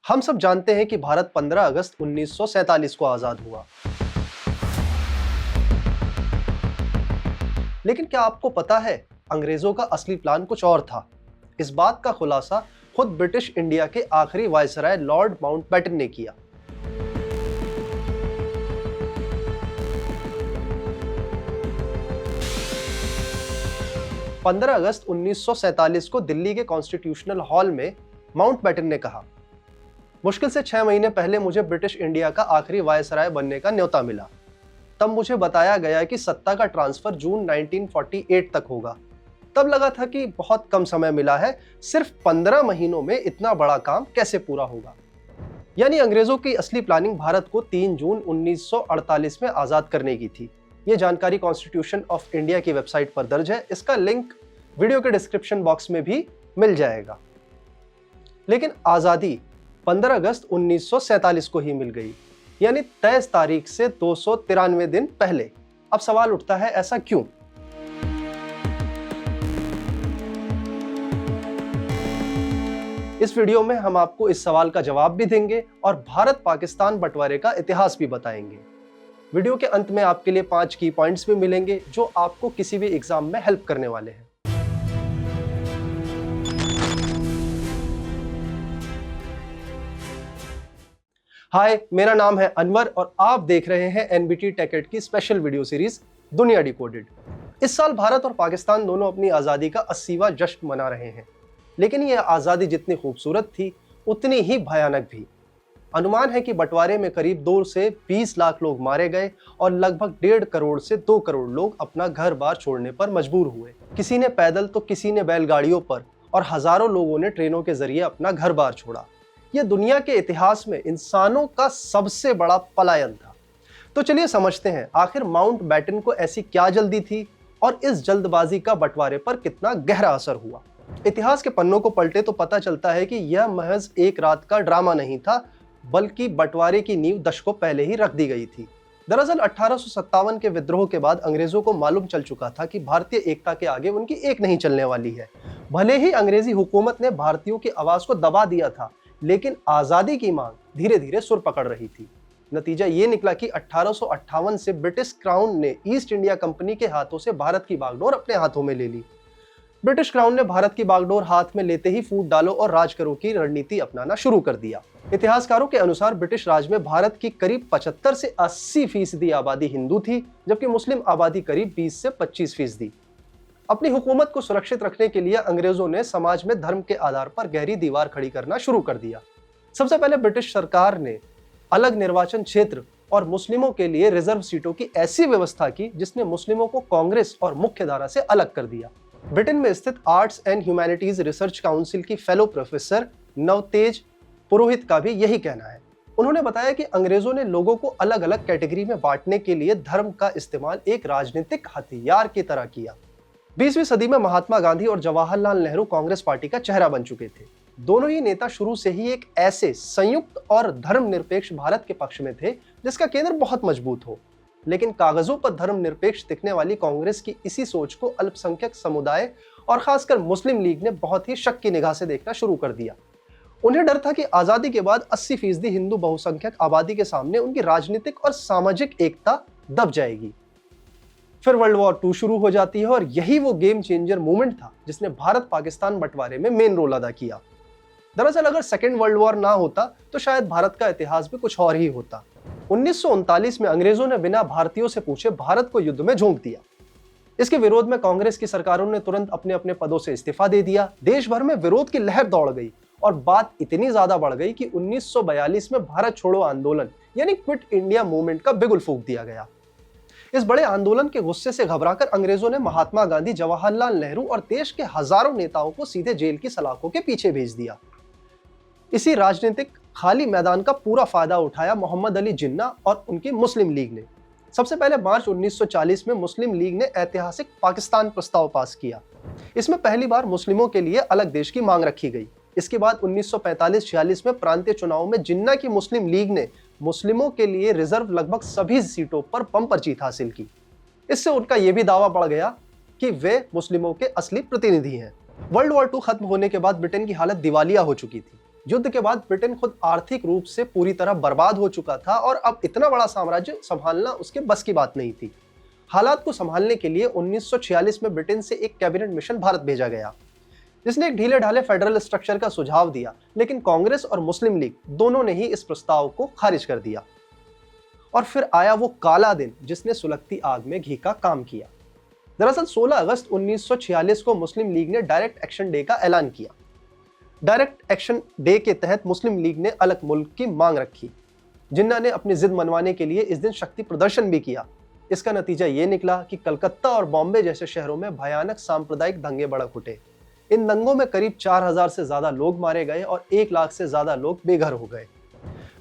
हम सब जानते हैं कि भारत 15 अगस्त 1947 को आजाद हुआ। लेकिन क्या आपको पता है, अंग्रेजों का असली प्लान कुछ और था। इस बात का खुलासा खुद ब्रिटिश इंडिया के आखिरी वायसराय लॉर्ड माउंटबेटन ने किया। पंद्रह अगस्त 1947 को दिल्ली के कॉन्स्टिट्यूशनल हॉल में माउंटबेटन ने कहा, मुश्किल से 6 महीने पहले मुझे ब्रिटिश इंडिया का आखिरी वायसराय बनने का न्योता मिला। तब मुझे बताया गया कि सत्ता का ट्रांसफर जून 1948 तक होगा। तब लगा था कि बहुत कम समय मिला है, सिर्फ 15 महीनों में इतना बड़ा काम कैसे पूरा होगा। यानी अंग्रेजों की असली प्लानिंग भारत को 3 जून 1948 में आजाद करने की थी। ये जानकारी कॉन्स्टिट्यूशन ऑफ इंडिया की वेबसाइट पर दर्ज है। इसका लिंक वीडियो के डिस्क्रिप्शन बॉक्स में भी मिल जाएगा। लेकिन आजादी 15 अगस्त 1947 को ही मिल गई, यानी तय तारीख से 293 दिन पहले। अब सवाल उठता है, ऐसा क्यों? इस वीडियो में हम आपको इस सवाल का जवाब भी देंगे और भारत पाकिस्तान बंटवारे का इतिहास भी बताएंगे। वीडियो के अंत में आपके लिए 5 की पॉइंट्स भी मिलेंगे जो आपको किसी भी एग्जाम में हेल्प करने वाले हैं। हाय, मेरा नाम है अनवर और आप देख रहे हैं एनबीटी टेक की स्पेशल वीडियो सीरीज दुनिया डिकोडेड। इस साल भारत और पाकिस्तान दोनों अपनी आज़ादी का 80वां जश्न मना रहे हैं। लेकिन यह आज़ादी जितनी खूबसूरत थी, उतनी ही भयानक भी। अनुमान है कि बंटवारे में करीब 2 से 20 लाख लोग मारे गए और लगभग 1.5 करोड़ से 2 करोड़ लोग अपना घर बार छोड़ने पर मजबूर हुए। किसी ने पैदल तो किसी ने बैलगाड़ियों पर और हजारों लोगों ने ट्रेनों के जरिए अपना घर बार छोड़ा। यह दुनिया के इतिहास में इंसानों का सबसे बड़ा पलायन था। तो चलिए समझते हैं, आखिर माउंटबेटन को ऐसी क्या जल्दी थी और इस जल्दबाजी का बंटवारे पर कितना गहरा असर हुआ। इतिहास के पन्नों को पलटे तो पता चलता है कि यह महज एक रात का ड्रामा नहीं था, बल्कि बंटवारे की नींव दशकों पहले ही रख दी गई थी। दरअसल 1857 के विद्रोह के बाद अंग्रेजों को मालूम चल चुका था कि भारतीय एकता के आगे उनकी एक नहीं चलने वाली है। भले ही अंग्रेजी हुकूमत ने भारतीयों की आवाज को दबा दिया था, लेकिन आजादी की मांग धीरे धीरे सुर पकड़ रही थी। नतीजा ये निकला कि 1858 से ब्रिटिश क्राउन ने ईस्ट इंडिया कंपनी के हाथों से भारत की बागडोर अपने हाथों में ले ली। ब्रिटिश क्राउन ने भारत की बागडोर हाथ में लेते ही फूट डालो और राज करो की रणनीति अपनाना शुरू कर दिया। इतिहासकारों के अनुसार ब्रिटिश राज में भारत की करीब 75 से 80% आबादी हिंदू थी, जबकि मुस्लिम आबादी करीब 20 से 25%। अपनी हुकूमत को सुरक्षित रखने के लिए अंग्रेजों ने समाज में धर्म के आधार पर गहरी दीवार खड़ी करना शुरू कर दिया। सबसे पहले ब्रिटिश सरकार ने अलग निर्वाचन क्षेत्र और मुस्लिमों के लिए रिजर्व सीटों की ऐसी व्यवस्था की जिसने मुस्लिमों को कांग्रेस और मुख्य धारा से अलग कर दिया। ब्रिटेन में स्थित arts and humanities research council की फेलो प्रोफेसर नवतेज पुरोहित का भी यही कहना है। उन्होंने बताया कि अंग्रेजों ने लोगों को अलग अलग कैटेगरी में बांटने के लिए धर्म का इस्तेमाल एक राजनीतिक हथियार की तरह किया। 20वीं सदी में महात्मा गांधी और जवाहरलाल नेहरू कांग्रेस पार्टी का चेहरा बन चुके थे। दोनों ही नेता शुरू से ही एक ऐसे संयुक्त और धर्मनिरपेक्ष भारत के पक्ष में थे जिसका केंद्र बहुत मजबूत हो। लेकिन कागजों पर धर्मनिरपेक्ष दिखने वाली कांग्रेस की इसी सोच को अल्पसंख्यक समुदाय और खासकर मुस्लिम लीग ने बहुत ही शक की निगाह से देखना शुरू कर दिया। उन्हें डर था कि आजादी के बाद 80% हिंदू बहुसंख्यक आबादी के सामने उनकी राजनीतिक और सामाजिक एकता दब जाएगी। फिर वर्ल्ड वॉर 2 शुरू हो जाती है और यही वो गेम चेंजर मूवमेंट था जिसने भारत पाकिस्तान बंटवारे में मेन रोल अदा किया। दरअसल अगर सेकेंड वर्ल्ड वॉर ना होता तो शायद भारत का इतिहास भी कुछ और ही होता। 1939 में अंग्रेजों ने बिना भारतीयों से पूछे भारत को युद्ध में झोंक दिया। इसके विरोध में कांग्रेस की सरकारों ने तुरंत अपने अपने पदों से इस्तीफा दे दिया। देश भर में विरोध की लहर दौड़ गई और बात इतनी ज्यादा बढ़ गई कि 1942 में भारत छोड़ो आंदोलन यानी क्विट इंडिया मूवमेंट का बिगुल फूंक दिया गया। इस बड़े आंदोलन के गुस्से से घबराकर अंग्रेजों ने महात्मा गांधी, जवाहरलाल नेहरू और देश के हजारों नेताओं को सीधे जेल की सलाखों के पीछे भेज दिया। इसी राजनीतिक खाली मैदान का पूरा फायदा उठाया मोहम्मद अली जिन्ना और उनकी मुस्लिम लीग ने। सबसे पहले मार्च 1940 में मुस्लिम लीग ने ऐतिहासिक पाकिस्तान प्रस्ताव पास किया। इसमें पहली बार मुस्लिमों के लिए अलग देश की मांग रखी गई। इसके बाद 1945-46 में प्रांतीय चुनाव में जिन्ना की मुस्लिम लीग ने मुस्लिमों के लिए रिजर्व लगभग सभी सीटों पर बम्पर जीत हासिल की। इससे उनका यह भी दावा बढ़ गया कि वे मुस्लिमों के असली प्रतिनिधि हैं। वर्ल्ड वॉर 2 खत्म होने के बाद ब्रिटेन की हालत दिवालिया हो चुकी थी। युद्ध के बाद ब्रिटेन खुद आर्थिक रूप से पूरी तरह बर्बाद हो चुका था और अब इतना बड़ा साम्राज्य संभालना उसके बस की बात नहीं थी। हालात को संभालने के लिए 1946 में ब्रिटेन से एक कैबिनेट मिशन भारत भेजा गया, जिसने एक ढीले ढाले फेडरल स्ट्रक्चर का सुझाव दिया, लेकिन कांग्रेस और मुस्लिम लीग दोनों ने ही इस प्रस्ताव को खारिज कर दिया। और फिर आया वो काला दिन जिसने सुलगती आग में घी का काम किया। दरअसल 16 अगस्त 1946 को मुस्लिम लीग ने डायरेक्ट एक्शन डे का ऐलान किया। डायरेक्ट एक्शन डे के तहत मुस्लिम लीग ने अलग मुल्क की मांग रखी। जिन्ना ने अपनी जिद मनवाने के लिए इस दिन शक्ति प्रदर्शन भी किया। इसका नतीजा ये निकला कि कलकत्ता और बॉम्बे जैसे शहरों में भयानक सांप्रदायिक दंगे भड़क उठे। इन दंगों में करीब 4000 से ज्यादा लोग मारे गए और 1 लाख से ज्यादा लोग बेघर हो गए।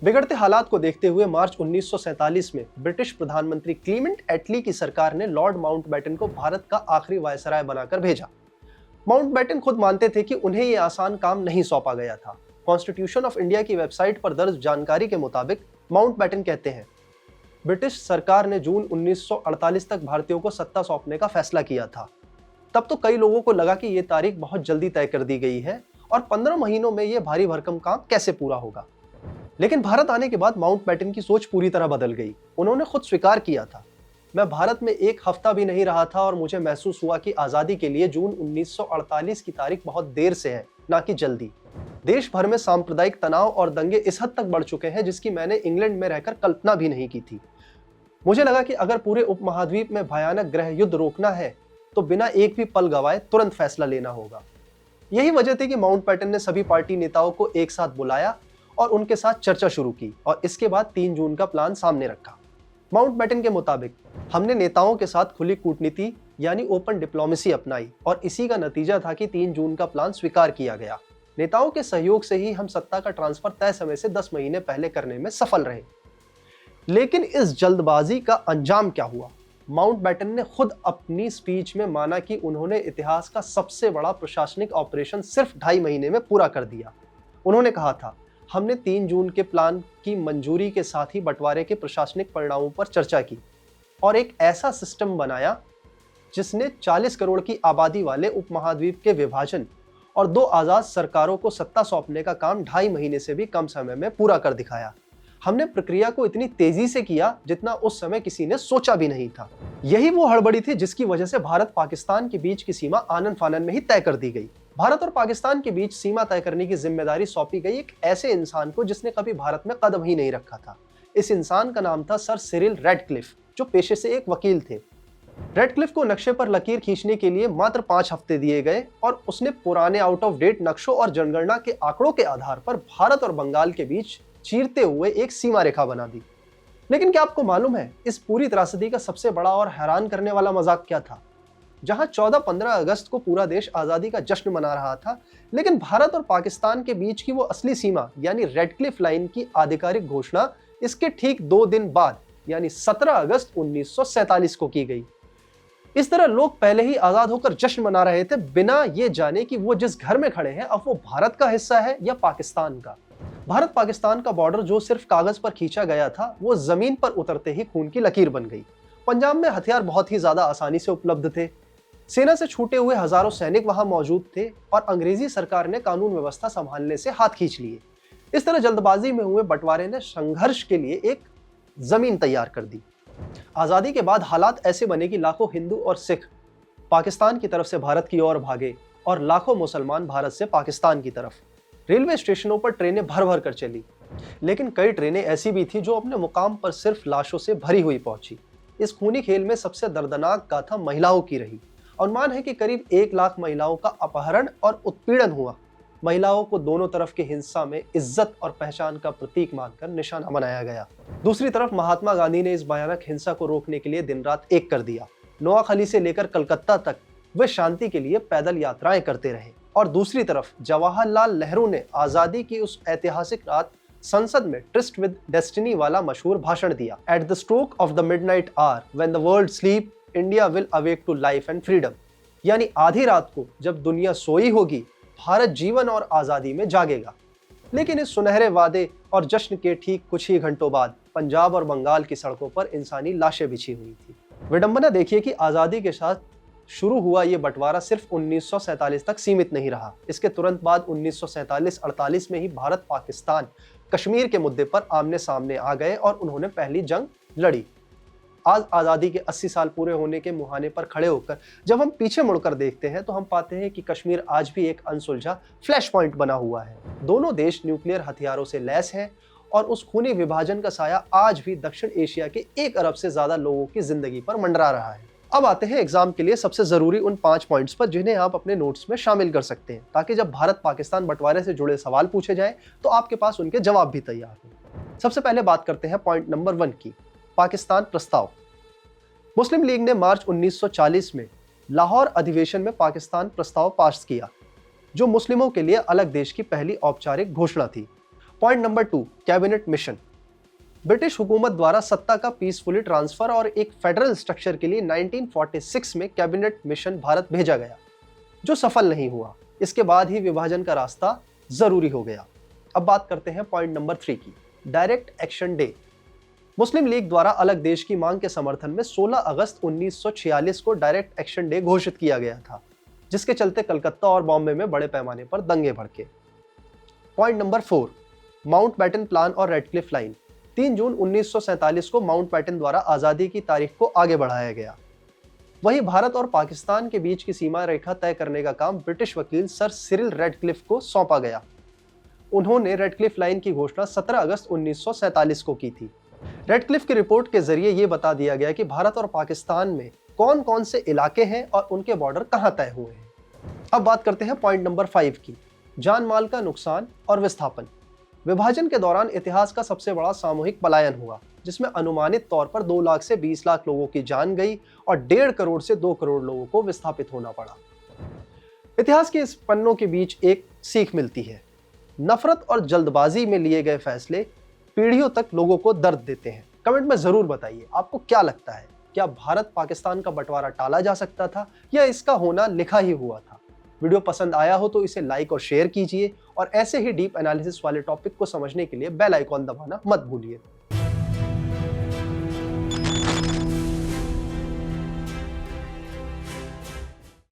बिगड़ते हालात को देखते हुए मार्च 1947 में ब्रिटिश प्रधानमंत्री क्लीमेंट एटली की सरकार ने लॉर्ड माउंटबेटन को भारत का आखिरी वायसराय बनाकर भेजा। माउंटबेटन खुद मानते थे कि उन्हें यह आसान काम नहीं सौंपा गया था। कॉन्स्टिट्यूशन ऑफ इंडिया की वेबसाइट पर दर्ज जानकारी के मुताबिक माउंटबेटन कहते हैं, ब्रिटिश सरकार ने जून 1948 तक भारतीयों को सत्ता सौंपने का फैसला किया था। तब तो कई लोगों को लगा कि यह तारीख बहुत जल्दी तय कर दी गई है और 15 महीनों में यह भारी भरकम काम कैसे पूरा होगा। लेकिन भारत आने के बाद माउंटबेटन की सोच पूरी तरह बदल गई। उन्होंने खुद स्वीकार किया था, मैं भारत में 1 हफ्ता भी नहीं रहा था और मुझे महसूस हुआ कि आज़ादी के लिए जून 1948 की तारीख बहुत देर से है, ना कि जल्दी। देश भर में सांप्रदायिक तनाव और दंगे इस हद तक बढ़ चुके हैं जिसकी मैंने इंग्लैंड में रहकर कल्पना भी नहीं की थी। मुझे लगा कि अगर पूरे उपमहाद्वीप में भयानक गृह युद्ध रोकना है तो बिना एक भी पल गवाए तुरंत फैसला लेना होगा। यही वजह थी कि माउंटबेटन ने सभी पार्टी नेताओं को एक साथ बुलाया और उनके साथ चर्चा शुरू की और इसके बाद 3 जून का प्लान सामने रखा। माउंटबेटन के मुताबिक हमने नेताओं के साथ खुली कूटनीति यानी ओपन डिप्लोमेसी अपनाई और इसी का नतीजा था कि 3 जून का प्लान स्वीकार किया गया। नेताओं के सहयोग से ही हम सत्ता का ट्रांसफर तय समय से 10 महीने पहले करने में सफल रहे। लेकिन इस जल्दबाजी का अंजाम क्या हुआ? माउंटबेटन ने खुद अपनी स्पीच में माना कि उन्होंने इतिहास का सबसे बड़ा प्रशासनिक ऑपरेशन सिर्फ 2.5 महीने में पूरा कर दिया। उन्होंने कहा था, हमने 3 जून के प्लान की मंजूरी के साथ ही बंटवारे के प्रशासनिक परिणामों पर चर्चा की और एक ऐसा सिस्टम बनाया जिसने 40 करोड़ की आबादी वाले उपमहाद्वीप के विभाजन और 2 आजाद सरकारों को सत्ता सौंपने का काम 2.5 महीने से भी कम समय में पूरा कर दिखाया। हमने प्रक्रिया को इतनी तेजी से किया जितना उस समय किसी ने सोचा भी नहीं था। यही वो हड़बड़ी थी जिसकी वजह से भारत पाकिस्तान के बीच की सीमा आनन फानन में ही तय कर दी गई। भारत और पाकिस्तान के बीच सीमा तय करने की जिम्मेदारी सौंपी गई एक ऐसे इंसान को जिसने कभी भारत में कदम ही नहीं रखा था। इस इंसान का नाम था सर सिरिल रैडक्लिफ, जो पेशे से एक वकील थे। रैडक्लिफ को नक्शे पर लकीर खींचने के लिए मात्र 5 हफ्ते दिए गए और उसने पुराने आउट ऑफ डेट नक्शों और जनगणना के आंकड़ों के आधार पर भारत और बंगाल के बीच चीरते हुए एक सीमा रेखा बना दी। लेकिन क्या आपको मालूम है इस पूरी त्रासदी का सबसे बड़ा और हैरान करने वाला मजाक क्या था? जहां 14-15 अगस्त को पूरा देश आजादी का जश्न मना रहा था, लेकिन भारत और पाकिस्तान के बीच की वो असली सीमा यानी रेडक्लिफ लाइन की आधिकारिक घोषणा इसके ठीक 2 दिन बाद यानी 17 अगस्त 1947 को की गई। इस तरह लोग पहले ही आजाद होकर जश्न मना रहे थे बिना ये जाने कि वो जिस घर में खड़े हैं अब वो भारत का हिस्सा है या पाकिस्तान का। भारत पाकिस्तान का बॉर्डर जो सिर्फ कागज पर खींचा गया था वो जमीन पर उतरते ही खून की लकीर बन गई। पंजाब में हथियार बहुत ही ज्यादा आसानी से उपलब्ध थे, सेना से छूटे हुए हजारों सैनिक वहां मौजूद थे और अंग्रेजी सरकार ने कानून व्यवस्था संभालने से हाथ खींच लिए। इस तरह जल्दबाजी में हुए बंटवारे ने संघर्ष के लिए एक जमीन तैयार कर दी। आजादी के बाद हालात ऐसे बने कि लाखों हिंदू और सिख पाकिस्तान की तरफ से भारत की ओर भागे और लाखों मुसलमान भारत से पाकिस्तान की तरफ। रेलवे स्टेशनों पर ट्रेनें भर भर कर चली, लेकिन कई ट्रेनें ऐसी भी थी जो अपने मुकाम पर सिर्फ लाशों से भरी हुई पहुंची। इस खूनी खेल में सबसे दर्दनाक गाथा महिलाओं की रही। अनुमान है कि करीब 1 लाख महिलाओं का अपहरण और उत्पीड़न हुआ। महिलाओं को दोनों तरफ की हिंसा में इज्जत और पहचान का प्रतीक मानकर निशाना बनाया गया। दूसरी तरफ महात्मा गांधी ने इस भयानक हिंसा को रोकने के लिए दिन रात एक कर दिया। नोआखली से लेकर कलकत्ता तक वे शांति के लिए पैदल यात्राएं करते रहे और दूसरी तरफ जवाहरलाल नेहरू ने आजादी की उस ऐतिहासिक रात संसद में ट्रिस्ट विद डेस्टिनी वाला मशहूर भाषण दिया। At the stroke of the midnight hour when the world sleep India will awake to life and freedom, यानी आधी रात को जब दुनिया सोई होगी भारत जीवन और आजादी में जागेगा। लेकिन इस सुनहरे वादे और जश्न के ठीक कुछ ही घंटों बाद पंजाब और बंगाल की सड़कों पर इंसानी लाशें बिछी हुई थी। विडंबना देखिए कि आजादी के साथ शुरू हुआ ये बंटवारा सिर्फ 1947 तक सीमित नहीं रहा। इसके तुरंत बाद 1947-48 में ही भारत पाकिस्तान कश्मीर के मुद्दे पर आमने सामने आ गए और उन्होंने पहली जंग लड़ी। आज आज़ादी के 80 साल पूरे होने के मुहाने पर खड़े होकर जब हम पीछे मुड़कर देखते हैं तो हम पाते हैं कि कश्मीर आज भी एक अनसुलझा फ्लैश पॉइंट बना हुआ है। दोनों देश न्यूक्लियर हथियारों से लैस हैं और उस खूनी विभाजन का साया आज भी दक्षिण एशिया के 1 अरब से ज्यादा लोगों की जिंदगी पर मंडरा रहा है। अब आते हैं एग्जाम के लिए सबसे जरूरी उन 5 पॉइंट्स पर जिन्हें आप अपने नोट्स में शामिल कर सकते हैं, ताकि जब भारत पाकिस्तान बंटवारे से जुड़े सवाल पूछे जाएं तो आपके पास उनके जवाब भी तैयार हो। सबसे पहले बात करते हैं पॉइंट नंबर 1 की, पाकिस्तान प्रस्ताव। मुस्लिम लीग ने मार्च 1940 में लाहौर अधिवेशन में पाकिस्तान प्रस्ताव पास किया, जो मुस्लिमों के लिए अलग देश की पहली औपचारिक घोषणा थी। Point number 2, cabinet mission. British हुकूमत द्वारा सत्ता का पीसफुली ट्रांसफर और एक फेडरल स्ट्रक्चर के लिए 1946 में कैबिनेट मिशन भारत भेजा गया, जो सफल नहीं हुआ। इसके बाद ही विभाजन का रास्ता जरूरी हो गया। अब बात करते हैं पॉइंट नंबर 3 की, डायरेक्ट एक्शन डे। मुस्लिम लीग द्वारा अलग देश की मांग के समर्थन में 16 अगस्त 1946 को डायरेक्ट एक्शन डे घोषित किया गया था, जिसके चलते कलकत्ता और बॉम्बे में बड़े पैमाने पर दंगे भड़के। पॉइंट नंबर 4, माउंटबेटन प्लान और रेडक्लिफ लाइन। 3 जून 1947 को माउंटबेटन द्वारा आजादी की तारीख को आगे बढ़ाया गया। वहीं भारत और पाकिस्तान के बीच की सीमा रेखा तय करने का काम ब्रिटिश वकील सर सिरिल रेडक्लिफ को सौंपा गया। उन्होंने रेडक्लिफ लाइन की घोषणा 17 अगस्त 1947 को की थी। रेडक्लिफ की रिपोर्ट के जरिए यह बता दिया गया कि भारत और पाकिस्तान में कौन कौन से इलाके हैं और उनके बॉर्डर कहां तय हुए हैं। अब बात करते हैं पॉइंट नंबर 5 की, जान माल का नुकसान और विस्थापन। विभाजन के दौरान इतिहास का सबसे बड़ा सामूहिक पलायन हुआ, जिसमें अनुमानित तौर पर 2 लाख से 20 लाख लोगों की जान गई और 1.5 करोड़ से 2 करोड़ लोगों को विस्थापित होना पड़ा। इतिहास के इस पन्नों के बीच एक सीख मिलती है, नफरत और जल्दबाजी में लिए गए फैसले पीढ़ियों तक लोगों को दर्द देते हैं। कमेंट में जरूर बताइए आपको क्या लगता है, क्या भारत पाकिस्तान का बंटवारा टाला जा सकता था या इसका होना लिखा ही हुआ था। वीडियो पसंद आया हो तो इसे लाइक और शेयर कीजिए और ऐसे ही डीप एनालिसिस वाले टॉपिक को समझने के लिए बेल आइकॉन दबाना मत भूलिए।